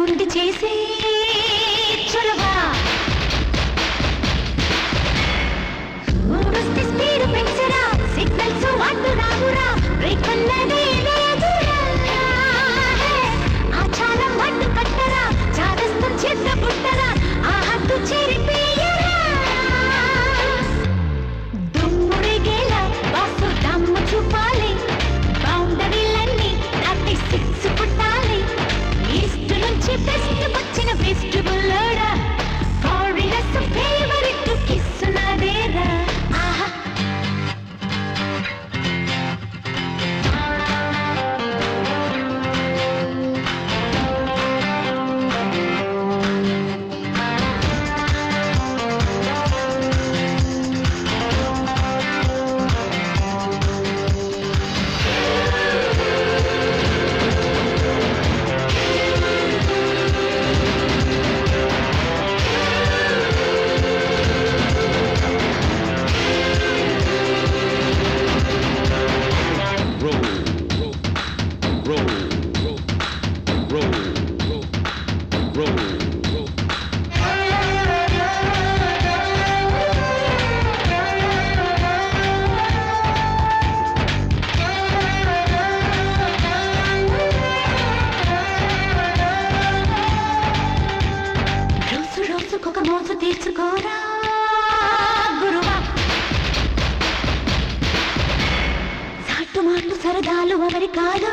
దగ్గరుండి చేసే చొరవా ఊరొస్తే speed పెంచరా signals అడ్డు రావురా బ్రేక్ అన్నదే లేదురా ఆ చాలం అడ్డు కట్టరా చాదస్తం చేత పుట్టరా ఆ హద్దు చెరిపేయరా దుమ్ముడిగేలా బాసు దమ్ము చూపాలి బౌండరీలన్నీ దాటి సిక్స్ పుట్టాలి ఈస్ట్ నుంచి బెస్ట్ వచ్చిన బెస్ట్ బుల్లోడా ఫారినర్స్ ఫేవరెట్ కిస్ నాదేరా ఆహా రోజుకొక మోజు తీర్చుకోరా గురువా సాటు మాటు సరదాలు ఎవరి కాదు